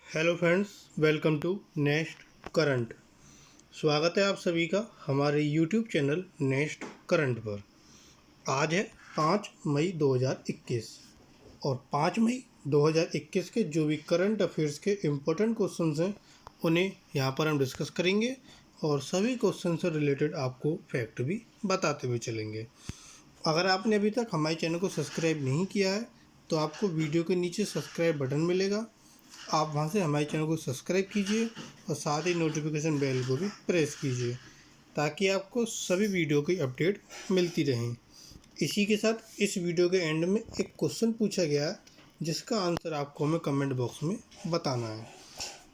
Hello friends, welcome to next current. स्वागत है आप सभी का हमारे यूट्यूब चैनल नेक्स्ट करंट पर। आज है 5 मई 2021 और 5 मई 2021 के जो भी करंट अफेयर्स के इम्पोर्टेंट क्वेश्चंस हैं उन्हें यहाँ पर हम डिस्कस करेंगे और सभी क्वेश्चन से रिलेटेड आपको फैक्ट भी बताते हुए चलेंगे। अगर आपने अभी तक हमारे चैनल को सब्सक्राइब नहीं किया है तो आपको वीडियो के नीचे सब्सक्राइब बटन मिलेगा, आप वहां से हमारे चैनल को सब्सक्राइब कीजिए और साथ ही नोटिफिकेशन बेल को भी प्रेस कीजिए ताकि आपको सभी वीडियो की अपडेट मिलती रहें। इसी के साथ इस वीडियो के एंड में एक क्वेश्चन पूछा गया है जिसका आंसर आपको हमें कमेंट बॉक्स में बताना है।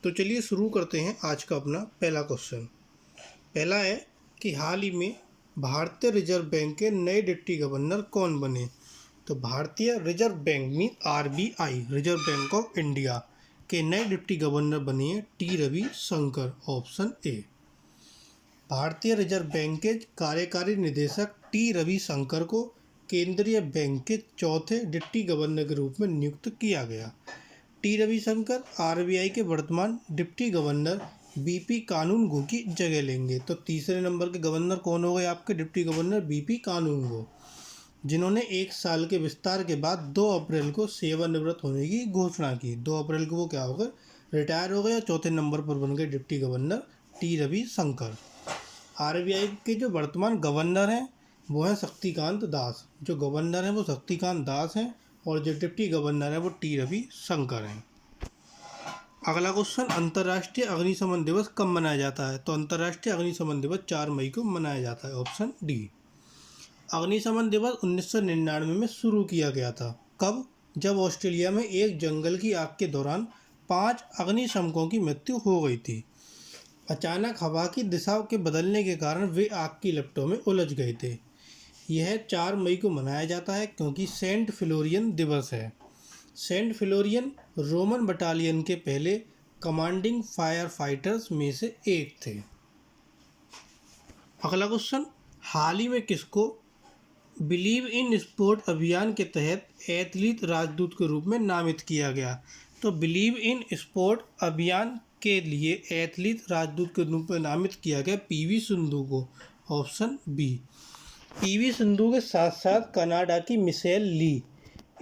तो चलिए शुरू करते हैं आज का अपना पहला क्वेश्चन। पहला है कि हाल ही में भारतीय रिजर्व बैंक के नए डिप्टी गवर्नर कौन बने। तो भारतीय रिजर्व बैंक में RBI, reserve bank of India के नए डिप्टी गवर्नर बने हैं टी रविशंकर, ऑप्शन ए। भारतीय रिजर्व बैंक के कार्यकारी निदेशक टी रविशंकर को केंद्रीय बैंक के चौथे डिप्टी गवर्नर के रूप में नियुक्त किया गया। टी रविशंकर RBI के वर्तमान डिप्टी गवर्नर BP कानूनगो की जगह लेंगे। तो तीसरे नंबर के गवर्नर कौन हो गए आपके डिप्टी गवर्नर? BP कानूनगो, जिन्होंने 1 साल के विस्तार के बाद 2 अप्रैल को सेवानिवृत्त होने की घोषणा की। 2 अप्रैल को वो क्या हो गए? रिटायर हो गए। चौथे नंबर पर बन गए deputy governor T Ravishankar. RBI के जो वर्तमान गवर्नर हैं वो हैं शक्तिकांत दास। जो गवर्नर हैं वो शक्तिकांत दास हैं और जो डिप्टी गवर्नर हैं वो टी रविशंकर हैं। अगला क्वेश्चन, अंतर्राष्ट्रीय अग्निशमन दिवस कब मनाया जाता है? तो अंतर्राष्ट्रीय अग्निशमन दिवस 4 मई को मनाया जाता है, ऑप्शन डी। अग्निशमन दिवस 1999 में शुरू किया गया था। कब? जब ऑस्ट्रेलिया में एक जंगल की आग के दौरान 5 अग्निशमकों की मृत्यु हो गई थी। अचानक हवा की दिशा के बदलने के कारण वे आग की लपटों में उलझ गए थे। यह 4 मई को मनाया जाता है क्योंकि सेंट फ्लोरियन दिवस है। सेंट फ्लोरियन रोमन बटालियन के पहले कमांडिंग फायर फाइटर्स में से एक थे। अगला क्वेश्चन, हाल ही में किसको बिलीव इन स्पोर्ट अभियान के तहत एथलीट राजदूत के रूप में नामित किया गया? तो बिलीव इन स्पोर्ट अभियान के लिए एथलीट राजदूत के रूप में नामित किया गया PV सिंधु को, ऑप्शन बी। PV सिंधु के साथ साथ कनाडा की मिशेल ली,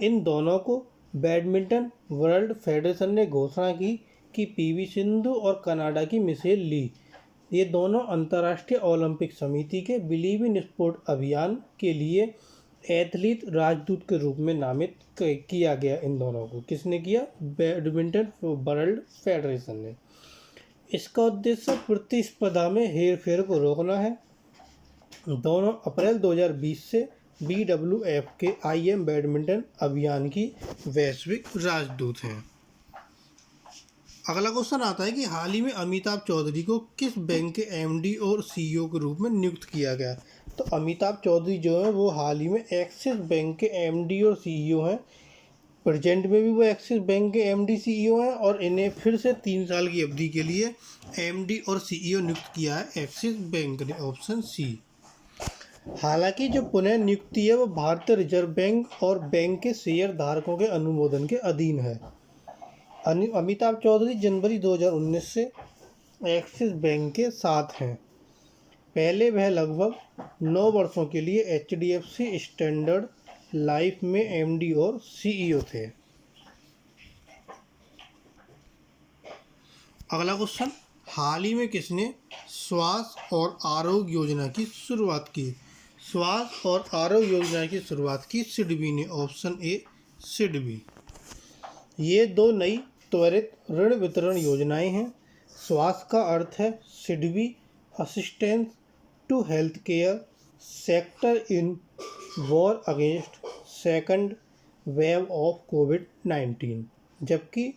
इन दोनों को बैडमिंटन वर्ल्ड फेडरेशन ने घोषणा की कि PV सिंधु और कनाडा की मिशेल ली ये दोनों अंतर्राष्ट्रीय ओलंपिक समिति के बिलीव इन स्पोर्ट अभियान के लिए एथलीट राजदूत के रूप में नामित किया गया। इन दोनों को किसने किया? बैडमिंटन वर्ल्ड फेडरेशन ने। इसका उद्देश्य प्रतिस्पर्धा में हेरफेर को रोकना है। दोनों अप्रैल 2020 से BWF के IM बैडमिंटन अभियान की वैश्विक राजदूत हैं। अगला क्वेश्चन आता है कि हाल ही में अमिताभ चौधरी को किस बैंक के MD और CEO के रूप में नियुक्त किया गया? तो अमिताभ चौधरी जो है वो हाल ही में एक्सिस बैंक के MD और CEO हैं। प्रेजेंट में भी वो एक्सिस बैंक के MD CEO हैं और इन्हें फिर से 3 साल की अवधि के लिए MD और CEO नियुक्त किया है एक्सिस बैंक ने, ऑप्शन सी। हालांकि जो पुनः नियुक्ति है वो भारतीय रिजर्व बैंक और बैंक के शेयर धारकों के अनुमोदन के अधीन है। अमिताभ चौधरी जनवरी 2019 से एक्सिस बैंक के साथ हैं। पहले वह लगभग 9 वर्षों के लिए HDFC स्टैंडर्ड लाइफ में MD और CEO थे। अगला क्वेश्चन, हाल ही में किसने स्वास्थ्य और आरोग्य योजना की शुरुआत की? स्वास्थ्य और आरोग्य योजना की शुरुआत की सिडबी ने, ऑप्शन ए सिडबी। ये 2 नई त्वरित ऋण वितरण योजनाएं हैं। स्वास्थ्य का अर्थ है SIDBI assistance to health care sector in war against second wave of COVID-19, जबकि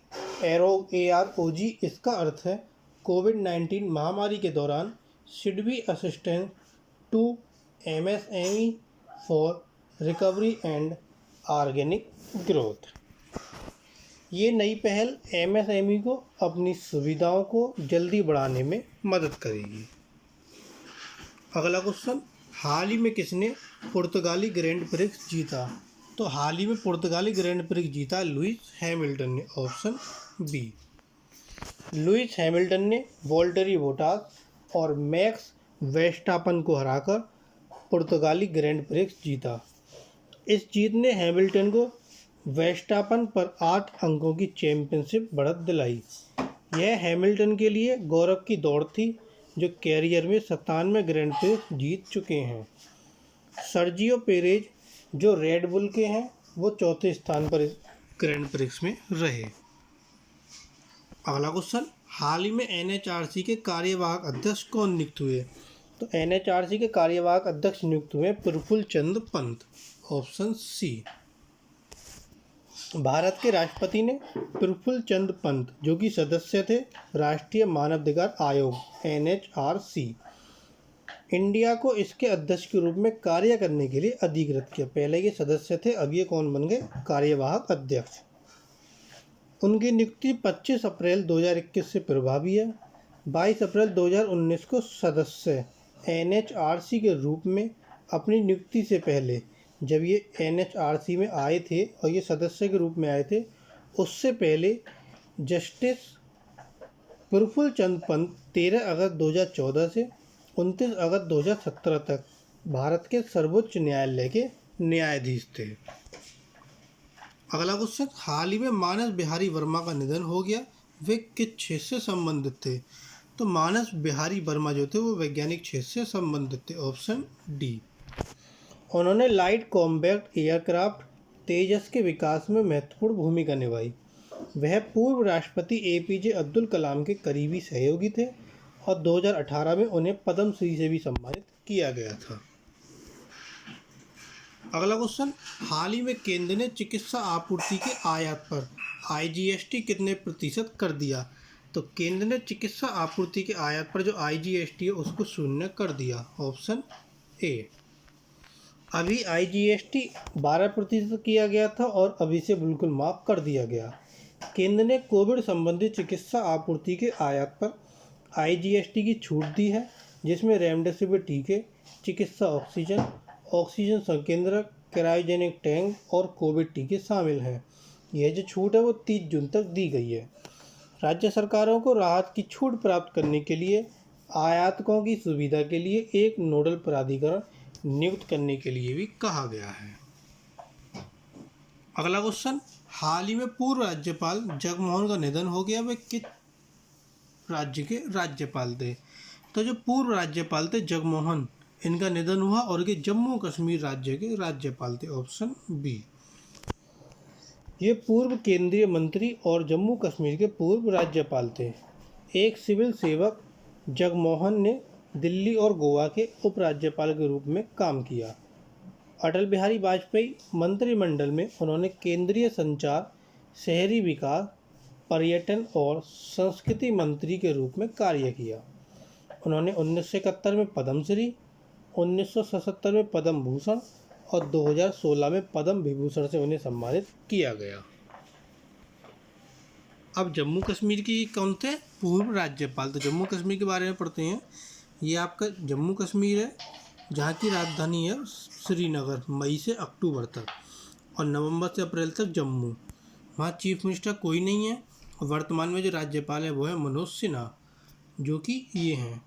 AROG इसका अर्थ है COVID-19 महामारी के दौरान SIDBI assistance to MSME for recovery and organic growth. ये नई पहल MSME को अपनी सुविधाओं को जल्दी बढ़ाने में मदद करेगी। अगला क्वेश्चन, हाल ही में किसने पुर्तगाली ग्रैंड प्रिक्स जीता? तो हाल ही में पुर्तगाली ग्रैंड प्रिक्स जीता लुइस हैमिल्टन ने, ऑप्शन बी। लुइस हैमिल्टन ने वॉल्टरी बोटास और मैक्स वेस्टापन को हराकर पुर्तगाली ग्रैंड प्रिक्स जीता। इस जीत ने हैमिल्टन को वेस्टापन पर 8 अंकों की चैंपियनशिप बढ़त दिलाई। यह हैमिल्टन के लिए गौरव की दौड़ थी, जो कैरियर में 97 ग्रैंड प्रिक्स जीत चुके हैं। सर्जियो पेरेज जो रेड बुल के हैं, वो चौथे स्थान पर इस ग्रैंड प्रिक्स में रहे। अगला क्वेश्चन, हाल ही में एनएचआरसी के कार्यवाहक अध्यक्ष कौन नियुक्त हुए? तो एनएचआरसी के कार्यवाहक अध्यक्ष नियुक्त हुए प्रफुल्ल चंद्र पंत, ऑप्शन सी। भारत के राष्ट्रपति ने प्रफुल्ल चंद्र पंत, जो कि सदस्य थे राष्ट्रीय मानवाधिकार आयोग एनएचआरसी, इंडिया को इसके अध्यक्ष के रूप में कार्य करने के लिए अधिकृत किया। पहले ये सदस्य थे, अब ये कौन बन गए? कार्यवाहक अध्यक्ष। उनकी नियुक्ति 25 अप्रैल 2021 से प्रभावी है। 22 अप्रैल 2019 को सदस्य एनएचआरसी के रूप में अपनी नियुक्ति से पहले, जब ये एनएचआरसी में आए थे और ये सदस्य के रूप में आए थे, उससे पहले जस्टिस प्रफुल्ल चंद्र पंत 13 अगस्त 2014 से 29 अगस्त 2017 तक भारत के सर्वोच्च न्यायालय के न्यायाधीश थे। अगला क्वेश्चन, हाल ही में मानस बिहारी वर्मा का निधन हो गया, वे किस क्षेत्र से संबंधित थे? तो मानस बिहारी वर्मा जो थे वो वैज्ञानिक क्षेत्र से संबंधित थे, ऑप्शन डी। उन्होंने लाइट कॉम्बैट एयरक्राफ्ट तेजस के विकास में महत्वपूर्ण भूमिका निभाई। वह पूर्व राष्ट्रपति एपीजे अब्दुल कलाम के करीबी सहयोगी थे और 2018 में उन्हें पद्म श्री से भी सम्मानित किया गया था। अगला क्वेश्चन, हाल ही में केंद्र ने चिकित्सा आपूर्ति के आयात पर आईजीएसटी कितने प्रतिशत कर दिया? तो केंद्र ने चिकित्सा आपूर्ति के आयात पर जो आईजीएसटी है उसको शून्य कर दिया, ऑप्शन ए। अभी आईजीएसटी 12% किया गया था और अभी से बिल्कुल माफ़ कर दिया गया। केंद्र ने कोविड संबंधी चिकित्सा आपूर्ति के आयात पर आईजीएसटी की छूट दी है, जिसमें रेमडेसिविर टीके, चिकित्सा ऑक्सीजन संकेंद्रक, क्रायोजेनिक टैंक और कोविड टीके शामिल हैं। यह जो छूट है वो 30 जून तक दी गई है। राज्य सरकारों को राहत की छूट प्राप्त करने के लिए आयातकों की सुविधा के लिए एक नोडल प्राधिकरण नियुक्त करने के लिए भी कहा गया है। अगला क्वेश्चन, हाल ही में पूर्व राज्यपाल जगमोहन का निधन हो गया, वे किस राज्य के राज्यपाल थे? तो जो पूर्व राज्यपाल थे जगमोहन, इनका निधन हुआ और ये जम्मू कश्मीर राज्य के राज्यपाल थे, ऑप्शन बी। ये पूर्व केंद्रीय मंत्री और जम्मू कश्मीर के पूर्व राज्यपाल थे। एक सिविल सेवक जगमोहन ने दिल्ली और गोवा के उपराज्यपाल के रूप में काम किया। अटल बिहारी वाजपेयी मंत्रिमंडल में उन्होंने केंद्रीय संचार, शहरी विकास, पर्यटन और संस्कृति मंत्री के रूप में कार्य किया। उन्होंने 1971 में पद्मश्री, 1977 में पद्म भूषण और 2016 में पद्म विभूषण से उन्हें सम्मानित किया गया। अब जम्मू कश्मीर की कौन थे पूर्व राज्यपाल? तो जम्मू कश्मीर के बारे में पढ़ते हैं। ये आपका जम्मू कश्मीर है, जहाँ की राजधानी है श्रीनगर, मई से अक्टूबर तक, और नवंबर से अप्रैल तक जम्मू। वहाँ चीफ मिनिस्टर कोई नहीं है। वर्तमान में जो राज्यपाल है वो है मनोज सिन्हा, जो कि ये हैं।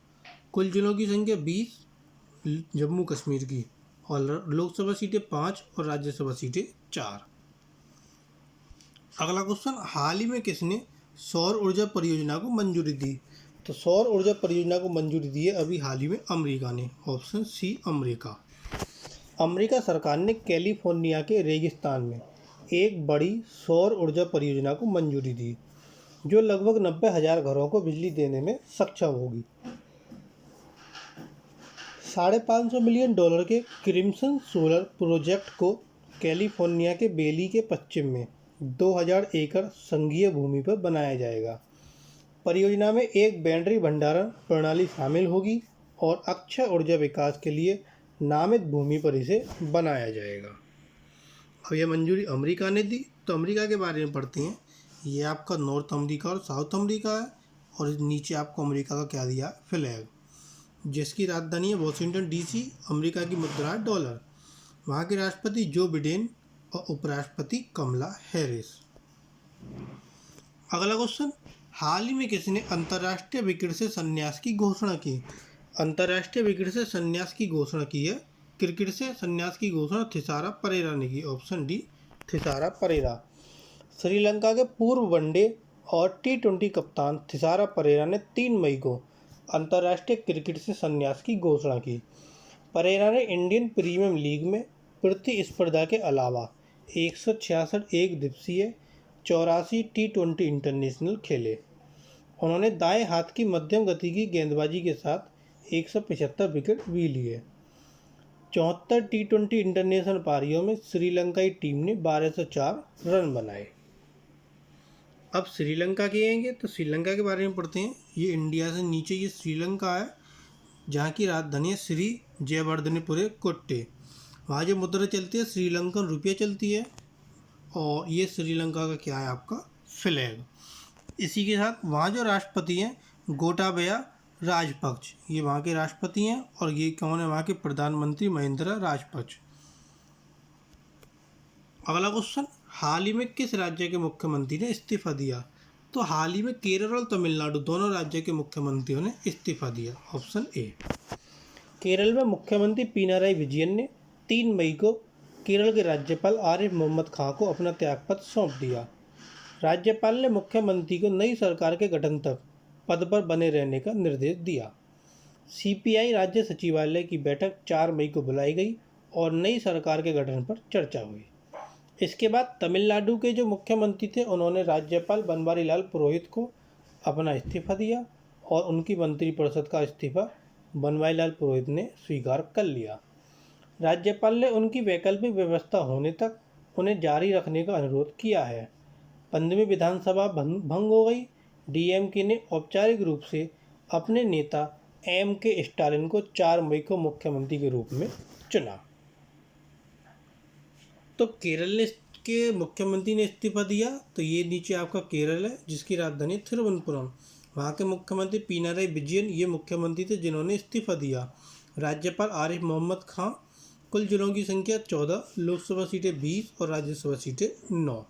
कुल जिलों की संख्या 20 जम्मू कश्मीर की, और लोकसभा सीटें 5 और राज्यसभा सीटें 4। अगला क्वेश्चन, हाल ही में किसने सौर ऊर्जा परियोजना को मंजूरी दी? तो सौर ऊर्जा परियोजना को मंजूरी दी है अभी हाल ही में अमेरिका ने, ऑप्शन सी अमेरिका। अमेरिका सरकार ने कैलिफोर्निया के रेगिस्तान में एक बड़ी सौर ऊर्जा परियोजना को मंजूरी दी, जो लगभग 90,000 घरों को बिजली देने में सक्षम होगी। $550 मिलियन के क्रिम्सन सोलर प्रोजेक्ट को कैलिफोर्निया के बेली के पश्चिम में 2000 एकड़ संघीय भूमि पर बनाया जाएगा। परियोजना में एक बैटरी भंडारण प्रणाली शामिल होगी और अक्षय ऊर्जा विकास के लिए नामित भूमि पर इसे बनाया जाएगा। अब यह मंजूरी अमेरिका ने दी, तो अमेरिका के बारे में पढ़ते हैं। ये आपका नॉर्थ अमेरिका और साउथ अमेरिका है, और नीचे आपको अमेरिका का क्या दिया, फ्लैग, जिसकी राजधानी है वॉशिंगटन डीसी। अमेरिका की मुद्रा है डॉलर। वहाँ के राष्ट्रपति जो बिडेन और उपराष्ट्रपति कमला हैरिस। अगला क्वेश्चन, हाल ही में किसने अंतर्राष्ट्रीय विकेट से संन्यास की घोषणा की? अंतर्राष्ट्रीय विकेट से संन्यास की घोषणा की है, क्रिकेट से संन्यास की घोषणा थिसारा परेरा ने की। Option D, Thisara Perera. श्रीलंका के पूर्व वनडे और T20 कप्तान थिसारा परेरा ने 3 मई को अंतर्राष्ट्रीय क्रिकेट से संन्यास की घोषणा की। परेरा ने इंडियन प्रीमियर लीग में प्रतिस्पर्धा के अलावा 166 एक दिवसीय 84 T20 इंटरनेशनल खेले। उन्होंने दाएं हाथ की मध्यम गति की गेंदबाजी के साथ 175 विकेट भी लिए। 74 T20 इंटरनेशनल पारियों में श्रीलंकाई टीम ने 1204 रन बनाए। अब श्रीलंका के आएंगे तो श्रीलंका के बारे में पढ़ते हैं। ये इंडिया से नीचे ये श्रीलंका है, जहाँ की राजधानी है श्री जयवर्धनेपुरे कोट्टे। वहाँ जो मुद्रा चलती है श्रीलंकन रुपया चलती है, और ये श्रीलंका का क्या है आपका फ्लैग। इसी के साथ वहाँ जो राष्ट्रपति हैं गोटाबया राजपक्ष, ये वहाँ के राष्ट्रपति हैं, और ये कौन है वहाँ के प्रधानमंत्री महिंद्रा राजपक्ष। अगला क्वेश्चन, हाल ही में किस राज्य के मुख्यमंत्री ने इस्तीफा दिया? तो हाल ही में केरल और तमिलनाडु दोनों राज्य के मुख्यमंत्रियों ने इस्तीफा दिया। Option A. केरल में मुख्यमंत्री पिनाराई विजयन ने 3 मई को केरल के राज्यपाल आरिफ मोहम्मद खान को अपना त्यागपत्र सौंप दिया। राज्यपाल ने मुख्यमंत्री को नई सरकार के गठन तक पद पर बने रहने का निर्देश दिया। CPI राज्य सचिवालय की बैठक 4 मई को बुलाई गई और नई सरकार के गठन पर चर्चा हुई। इसके बाद तमिलनाडु के जो मुख्यमंत्री थे उन्होंने राज्यपाल बनवारीलाल पुरोहित को अपना इस्तीफा दिया, और उनकी मंत्रिपरिषद का इस्तीफा बनवारीलाल पुरोहित ने स्वीकार कर लिया। राज्यपाल ने उनकी वैकल्पिक व्यवस्था होने तक उन्हें जारी रखने का अनुरोध किया है। 15वीं विधानसभा भंग हो गई। DMK ने औपचारिक रूप से अपने नेता MK स्टालिन को 4 मई को मुख्यमंत्री के रूप में चुना। तो केरल के मुख्यमंत्री ने इस्तीफा दिया, तो ये नीचे आपका केरल है, जिसकी राजधानी थिरुवनंतपुरम। वहाँ के मुख्यमंत्री पिनाराई विजयन ये मुख्यमंत्री थे जिन्होंने इस्तीफा दिया। राज्यपाल आरिफ मोहम्मद खान। कुल जिलों की संख्या 14, लोकसभा सीटें 20 और राज्यसभा सीटें 9।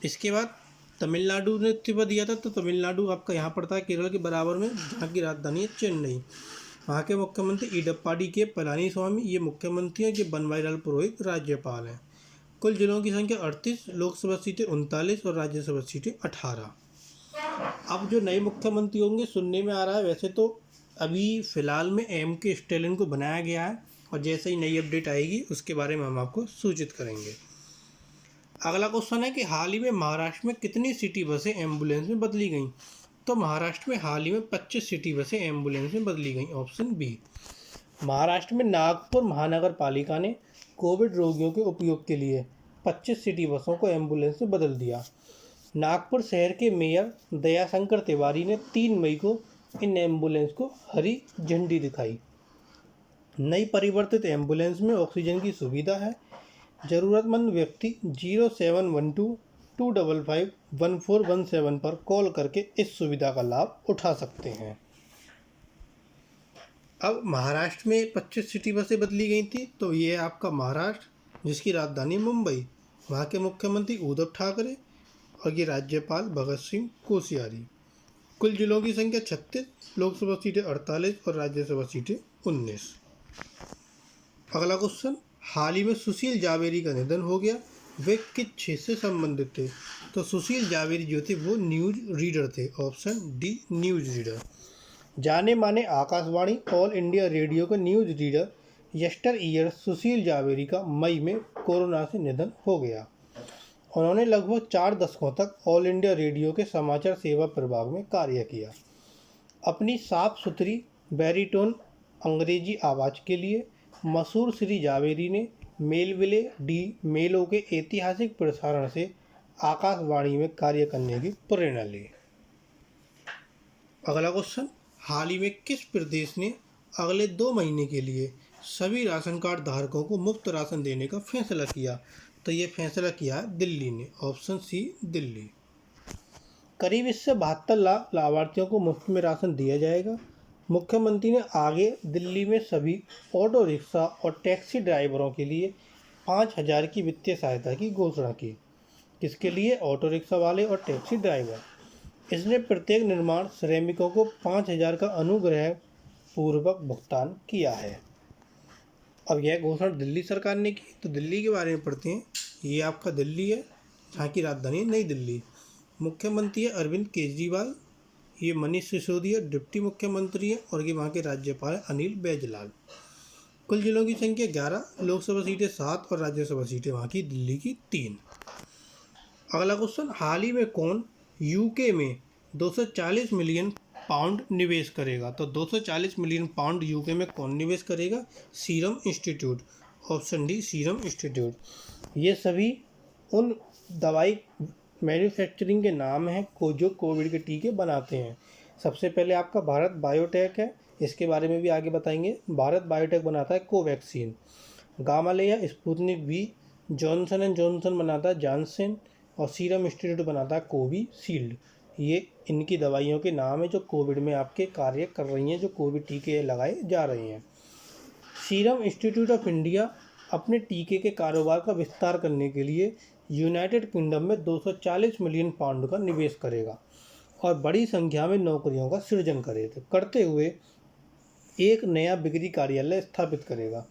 इसके बाद तमिलनाडु ने इस्तीफा दिया था, तो तमिलनाडु आपका यहाँ पड़ता है केरल के बराबर में, जहाँ की राजधानी है चेन्नई। वहाँ के मुख्यमंत्री इडप्पाडी के पलानीस्वामी ये मुख्यमंत्री हैं, कि बनवारीलाल पुरोहित राज्यपाल हैं। कुल जिलों की संख्या 38, लोकसभा सीटें 39 और राज्यसभा सीटें 18। अब जो नए मुख्यमंत्री होंगे सुनने में आ रहा है, वैसे तो अभी फ़िलहाल में MK स्टालिन को बनाया गया है, और जैसे ही नई अपडेट आएगी उसके बारे में हम आपको सूचित करेंगे। अगला क्वेश्चन है कि हाल ही में महाराष्ट्र में कितनी सिटी बसें एम्बुलेंस में बदली गईं? तो महाराष्ट्र में हाल ही में 25 सिटी बसें एम्बुलेंस में बदली गईं। Option B. महाराष्ट्र में नागपुर महानगर पालिका ने कोविड रोगियों के उपयोग के लिए 25 सिटी बसों को एम्बुलेंस में बदल दिया। नागपुर शहर के मेयर दयाशंकर तिवारी ने 3 मई को इन एम्बुलेंस को हरी झंडी दिखाई। नई परिवर्तित एम्बुलेंस में ऑक्सीजन की सुविधा है। ज़रूरतमंद व्यक्ति 0712-255-1417 पर कॉल करके इस सुविधा का लाभ उठा सकते हैं। अब महाराष्ट्र में 25 सिटी बसें बदली गई थी, तो ये आपका महाराष्ट्र, जिसकी राजधानी मुंबई। वहाँ के मुख्यमंत्री उद्धव ठाकरे और ये राज्यपाल भगत सिंह कोश्यारी। कुल जिलों की संख्या 36, लोकसभा सीटें 48 और राज्यसभा सीटें 19। अगला क्वेश्चन, हाल ही में सुशील जावेरी का निधन हो गया, वे किस क्षेत्र से संबंधित थे? तो सुशील जावेरी जो थे वो न्यूज़ रीडर थे। Option D, news reader. जाने माने आकाशवाणी ऑल इंडिया रेडियो के न्यूज़ रीडर यस्टर ईयर सुशील जावेरी का मई में कोरोना से निधन हो गया। उन्होंने लगभग 4 दशकों तक ऑल इंडिया रेडियो के समाचार सेवा प्रभाग में कार्य किया। अपनी साफ सुथरी बैरीटोन अंग्रेजी आवाज़ के लिए मशहूर श्री जावेरी ने मेलविले डी मेलो के ऐतिहासिक प्रसारण से आकाशवाणी में कार्य करने की प्रेरणा ली। अगला क्वेश्चन, हाल ही में किस प्रदेश ने अगले 2 महीने के लिए सभी राशन कार्ड धारकों को मुफ्त राशन देने का फैसला किया? तो ये फैसला किया है दिल्ली ने। Option C, Delhi. करीब इससे 72 लाख लाभार्थियों को मुफ्त में राशन दिया जाएगा। मुख्यमंत्री ने आगे दिल्ली में सभी ऑटो रिक्शा और टैक्सी ड्राइवरों के लिए 5,000 की वित्तीय सहायता की घोषणा की। किसके लिए? ऑटो रिक्शा वाले और टैक्सी ड्राइवर। इसने प्रत्येक निर्माण श्रमिकों को 5,000 का अनुग्रह पूर्वक भुगतान किया है। अब यह घोषणा दिल्ली सरकार ने की, तो दिल्ली के बारे में पढ़ते हैं। ये आपका दिल्ली है, जहाँ की राजधानी है नई दिल्ली। मुख्यमंत्री है अरविंद केजरीवाल। ये मनीष सिसोदिया डिप्टी मुख्यमंत्री है और ये वहाँ के राज्यपाल हैं अनिल बैजलाल। कुल जिलों की संख्या 11, लोकसभा सीटें 7 और राज्यसभा सीटें वहाँ की दिल्ली की 3। अगला क्वेश्चन, हाल ही में कौन यूके में 240 मिलियन पाउंड निवेश करेगा? तो 240 मिलियन पाउंड यूके में कौन निवेश करेगा? Serum institute. Option D serum institute. ये सभी उन दवाई मैन्युफैक्चरिंग के नाम हैं जो कोविड के टीके बनाते हैं। सबसे पहले आपका भारत बायोटेक है, इसके बारे में भी आगे बताएंगे। भारत बायोटेक बनाता है Covaxin. Gamaleya Sputnik V. Johnson and Johnson बनाता है जॉनसन और सीरम इंस्टीट्यूट बनाता है कोविशील्ड। ये इनकी दवाइयों के नाम है जो कोविड में आपके कार्य कर रही हैं, जो कोविड टीके लगाए जा रहे हैं। सीरम इंस्टीट्यूट ऑफ इंडिया अपने टीके के कारोबार का विस्तार करने के लिए यूनाइटेड किंगडम में 240 मिलियन पाउंड का निवेश करेगा और बड़ी संख्या में नौकरियों का सृजन करते हुए एक नया बिक्री कार्यालय स्थापित करेगा।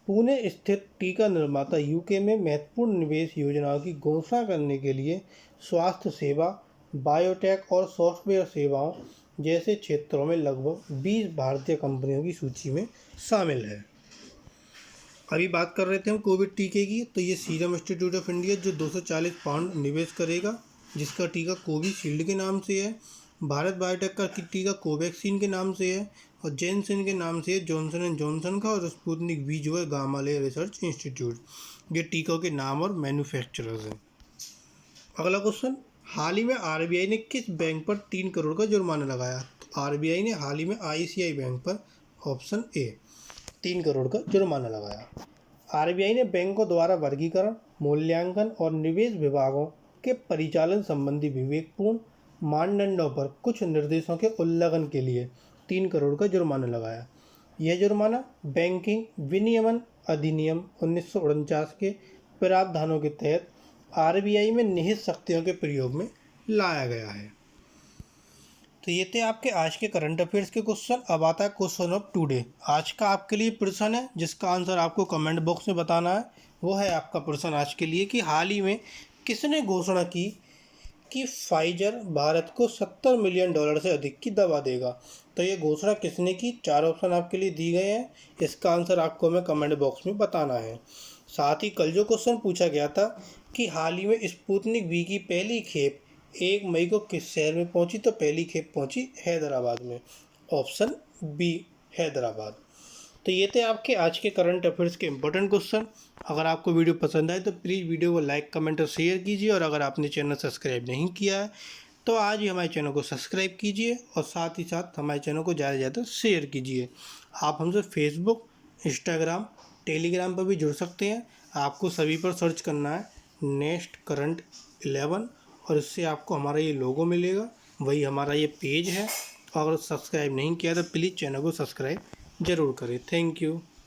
पुणे स्थित टीका निर्माता यूके में महत्वपूर्ण निवेश योजनाओं की घोषणा करने के लिए स्वास्थ्य सेवा, बायोटेक और सॉफ्टवेयर सेवाओं जैसे क्षेत्रों में लगभग 20 भारतीय कंपनियों की सूची में शामिल है। अभी बात कर रहे थे हम कोविड टीके की, तो ये सीरम इंस्टीट्यूट ऑफ इंडिया जो 240 पाउंड निवेश करेगा, जिसका टीका कोविशील्ड के नाम से है। भारत बायोटेक का टीका कोवैक्सीन के नाम से है और जॉनसन के नाम से है जॉनसन एंड जॉनसन का, और स्पुतनिक वी जो है गामालेया रिसर्च इंस्टीट्यूट। ये टीकों के नाम और मैन्युफैक्चरर्स हैं। अगला क्वेश्चन, हाल ही में आरबीआई ने किस बैंक पर 3 करोड़ का जुर्माना लगाया? तो आरबीआई ने हाल ही में आईसीआई बैंक पर, ऑप्शन ए, 3 करोड़ का जुर्माना लगाया। आरबीआई ने बैंकों द्वारा वर्गीकरण, मूल्यांकन और निवेश विभागों के परिचालन संबंधी विवेकपूर्ण मानदंडों पर कुछ निर्देशों के उल्लंघन के लिए 3 करोड़ का जुर्माना लगाया। यह जुर्माना बैंकिंग विनियमन अधिनियम 1949 के प्रावधानों के तहत आरबीआई में निहित शक्तियों के प्रयोग में लाया गया है। तो ये थे आपके आज के करंट अफेयर्स के क्वेश्चन। अब आता है क्वेश्चन ऑफ टुडे। आज का आपके लिए प्रश्न है जिसका आंसर आपको कमेंट बॉक्स में बताना है। वो है आपका प्रश्न आज के लिए कि हाल ही में किसने घोषणा की कि फाइजर भारत को $70 मिलियन से अधिक की दवा देगा? तो ये घोषणा किसने की? 4 ऑप्शन आपके लिए दी गए हैं, इसका आंसर आपको हमें कमेंट बॉक्स में बताना है। साथ ही कल जो क्वेश्चन पूछा गया था कि हाल ही में स्पुतनिक वी की पहली खेप 1 मई को किस शहर में पहुंची? तो पहली खेप पहुंची हैदराबाद में, ऑप्शन बी हैदराबाद। तो ये थे आपके आज के करंट अफेयर्स के इंपॉर्टेंट क्वेश्चन। अगर आपको वीडियो पसंद आए तो प्लीज़ वीडियो को लाइक, कमेंट और शेयर कीजिए, और अगर आपने चैनल सब्सक्राइब नहीं किया है तो आज ही हमारे चैनल को सब्सक्राइब कीजिए और साथ ही साथ हमारे चैनल को ज़्यादा से ज़्यादा शेयर कीजिए। आप हमसे फेसबुक, इंस्टाग्राम, टेलीग्राम पर भी जुड़ सकते हैं। आपको सभी पर सर्च करना है नेक्स्ट करंट 11 और इससे आपको हमारा ये लोगो मिलेगा, वही हमारा ये पेज है। अगर सब्सक्राइब नहीं किया तो प्लीज़ चैनल को सब्सक्राइब ज़रूर करें। Thank you.